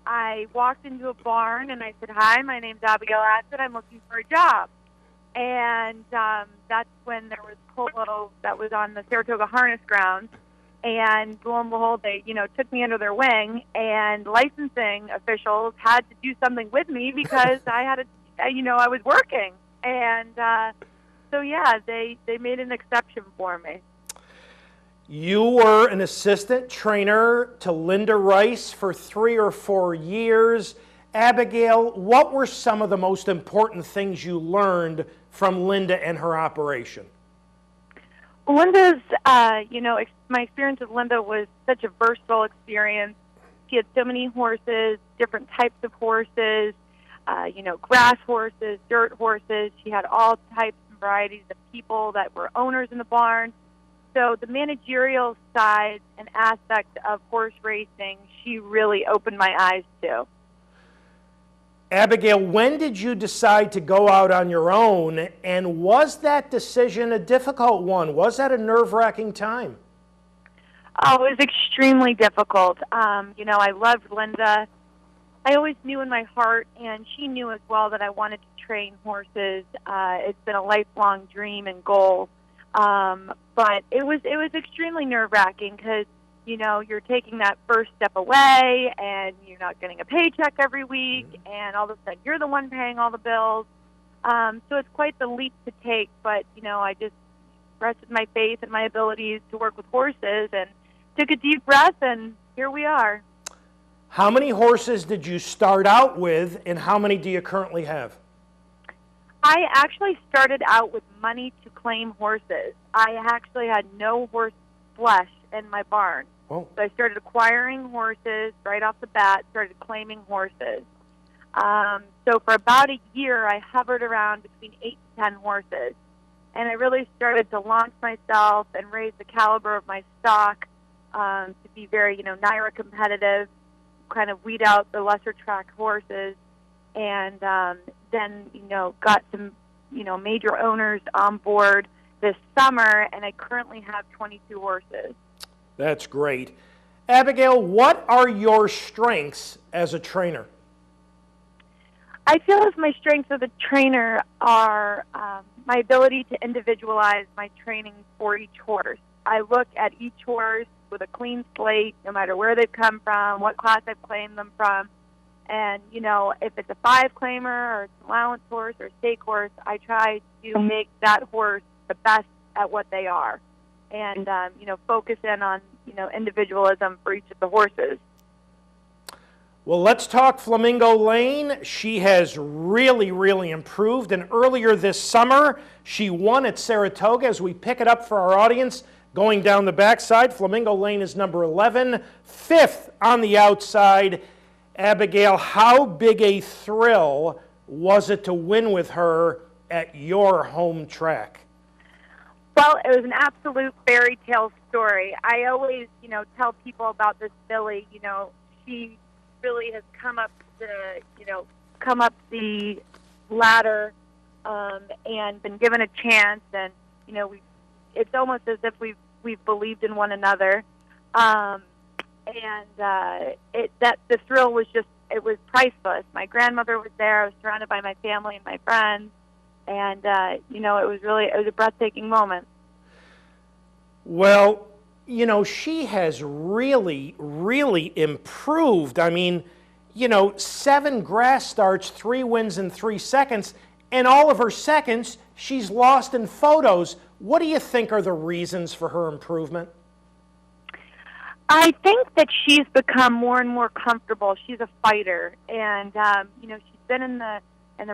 I walked into a barn and I said, "Hi, my name's Abigail Adsit. I'm looking for a job." And that's when there was polo that was on the Saratoga harness grounds. And lo and behold, they, took me under their wing, and licensing officials had to do something with me because I had I was working. And so, yeah, they made an exception for me. You were an assistant trainer to Linda Rice for 3 or 4 years. Abigail, what were some of the most important things you learned from Linda and her operation? Linda's, my experience with Linda was such a versatile experience. She had so many horses, different types of horses, grass horses, dirt horses. She had all types and varieties of people that were owners in the barn. So the managerial side and aspect of horse racing, she really opened my eyes to. Abigail, when did you decide to go out on your own, and was that decision a difficult one? Was that a nerve-wracking time? Oh, it was extremely difficult. I loved Linda. I always knew in my heart, and she knew as well, that I wanted to train horses. It's been a lifelong dream and goal. But it was extremely nerve-wracking because, you're taking that first step away, and you're not getting a paycheck every week, and all of a sudden you're the one paying all the bills. So it's quite the leap to take, but, I just rested my faith in my abilities to work with horses and took a deep breath, and here we are. How many horses did you start out with, and how many do you currently have? I actually started out with money to claim horses. I actually had no horse flesh in my barn. Oh. So I started acquiring horses right off the bat, started claiming horses. So for about a year, I hovered around between 8 to 10 horses. And I really started to launch myself and raise the caliber of my stock to be very, NYRA competitive, kind of weed out the lesser track horses. And then, got some, major owners on board this summer, and I currently have 22 horses. That's great. Abigail, what are your strengths as a trainer? I feel as my strengths as a trainer are my ability to individualize my training for each horse. I look at each horse with a clean slate, no matter where they've come from, what class I've claimed them from. And, if it's a 5-claimer or it's an allowance horse or a stake horse, I try to make that horse the best at what they are. And, focus in on, individualism for each of the horses. Well, let's talk Flamingo Lane. She has really, really improved. And earlier this summer, she won at Saratoga. As we pick it up for our audience, going down the backside, Flamingo Lane is number 11, 5th on the outside. Abigail, how big a thrill was it to win with her at your home track? Well, it was an absolute fairy tale story. I always, tell people about this filly. She really has come up the ladder and been given a chance. And it's almost as if we've believed in one another. The thrill was it was priceless. My grandmother was there. I was surrounded by my family and my friends. And, it was a breathtaking moment. Well, she has really, really improved. I mean, 7 grass starts, 3 wins in 3 seconds, and all of her seconds she's lost in photos. What do you think are the reasons for her improvement? I think that she's become more and more comfortable. She's a fighter, and she's been in the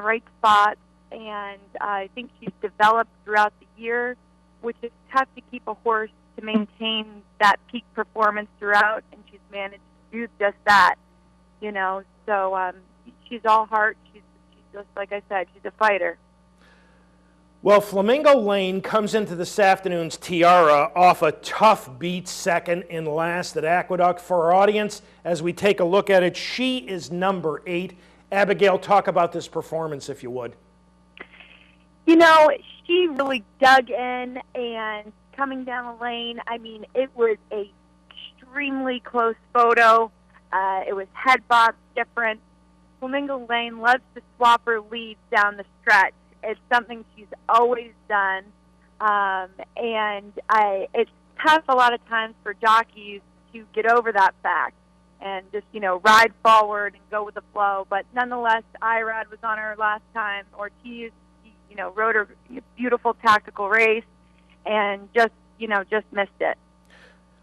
right spots and I think she's developed throughout the year, which is tough to keep a horse to maintain that peak performance throughout, and she's managed to do just that, So she's all heart. She's just, like I said, she's a fighter. Well, Flamingo Lane comes into this afternoon's tiara off a tough beat second and last at Aqueduct. For our audience, as we take a look at it, she is number 8. Abigail, talk about this performance, if you would. She really dug in, and coming down the lane, it was a extremely close photo. It was head bobs different. Flamingo Lane loves to swap her leads down the stretch. It's something she's always done, and it's tough a lot of times for jockeys to get over that fact and just, ride forward and go with the flow. But nonetheless, Irad was on her last time. Ortiz, rode her beautiful tactical race and just missed it.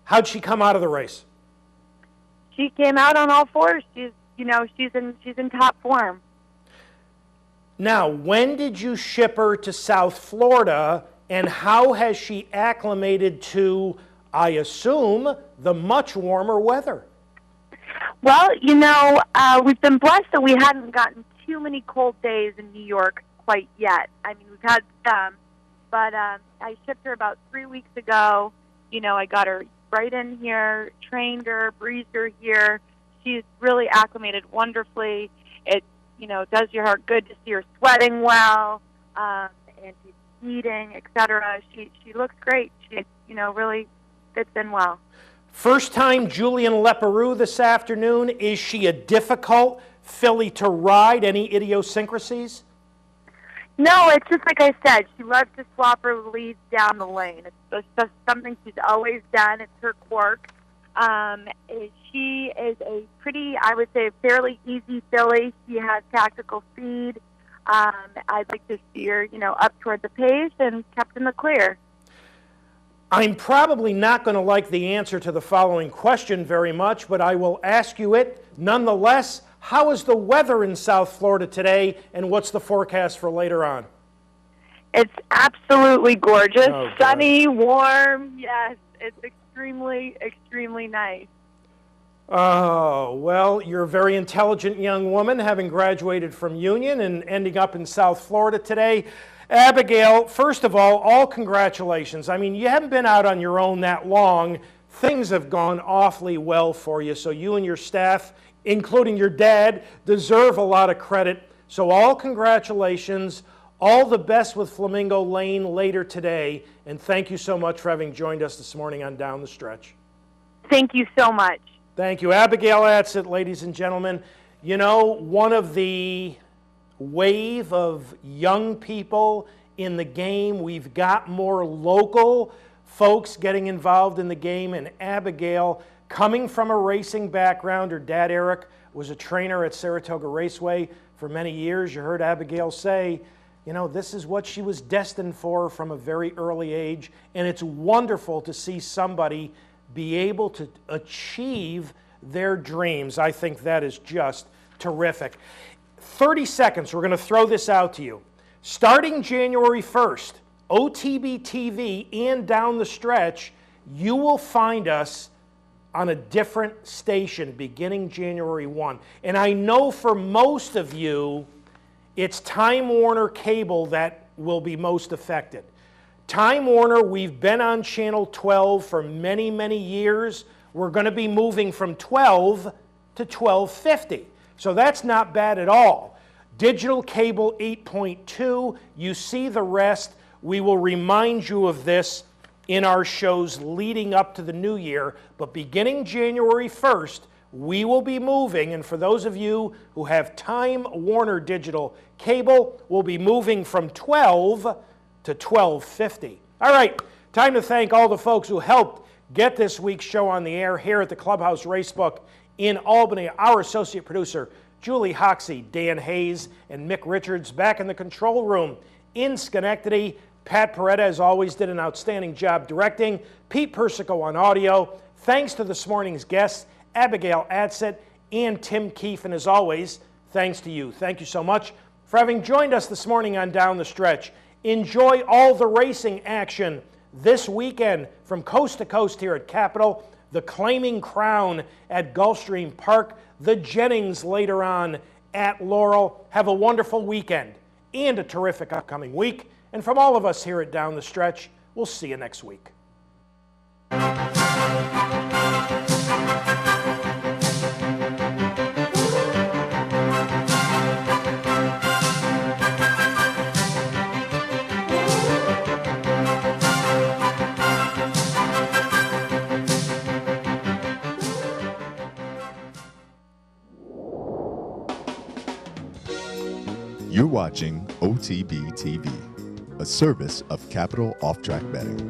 How'd she come out of the race? She came out on all fours. She's in top form. Now, when did you ship her to South Florida, and how has she acclimated to, I assume, the much warmer weather? Well, we've been blessed that we hadn't gotten too many cold days in New York quite yet. We've had some, but I shipped her about 3 weeks ago. I got her right in here, trained her, breezed her here. She's really acclimated wonderfully. It does your heart good to see her sweating well, and she's eating, etc. She looks great. She, really fits in well. First time Julian Leperoux this afternoon. Is she a difficult filly to ride? Any idiosyncrasies? No, it's just like I said. She loves to swap her leads down the lane. It's just something she's always done. It's her quirk. She is a pretty, I would say, fairly easy filly. She has tactical speed. I'd like to see her, up toward the pace and kept in the clear. I'm probably not going to like the answer to the following question very much, but I will ask you it nonetheless. How is the weather in South Florida today, and what's the forecast for later on? It's absolutely gorgeous. Oh, sunny, warm. Yes, it's extremely, extremely nice. Oh, well, you're a very intelligent young woman, having graduated from Union and ending up in South Florida today. Abigail, first of all congratulations. You haven't been out on your own that long. Things have gone awfully well for you, so you and your staff, including your dad, deserve a lot of credit. So all congratulations. All the best with Flamingo Lane later today, and thank you so much for having joined us this morning on Down the Stretch. Thank you so much. Thank you. Abigail Adsit, ladies and gentlemen. One of the wave of young people in the game, we've got more local folks getting involved in the game, and Abigail, coming from a racing background, her dad Eric was a trainer at Saratoga Raceway for many years. You heard Abigail say, this is what she was destined for from a very early age, and it's wonderful to see somebody be able to achieve their dreams. I think that is just terrific. 30 seconds, we're going to throw this out to you. Starting January 1st, OTB TV and Down the Stretch, you will find us on a different station beginning January 1. And I know for most of you, it's Time Warner Cable that will be most affected. Time Warner, we've been on Channel 12 for many, many years. We're going to be moving from 12 to 1250. So that's not bad at all. Digital Cable 8.2, you see the rest. We will remind you of this in our shows leading up to the new year. But beginning January 1st, we will be moving, and for those of you who have Time Warner Digital Cable, we'll be moving from 12 to 1250. All right, time to thank all the folks who helped get this week's show on the air here at the Clubhouse Racebook in Albany. Our associate producer, Julie Hoxie, Dan Hayes, and Mick Richards back in the control room in Schenectady. Pat Peretta, as always, did an outstanding job directing. Pete Persico on audio. Thanks to this morning's guests, Abigail Adsit and Tim Keefe, and as always, thanks to you. Thank you so much for having joined us this morning on Down the Stretch. Enjoy all the racing action this weekend from coast to coast here at Capitol, the Claiming Crown at Gulfstream Park, the Jennings later on at Laurel. Have a wonderful weekend and a terrific upcoming week. And from all of us here at Down the Stretch, we'll see you next week. You're watching OTB TV, a service of Capital Off-Track Betting.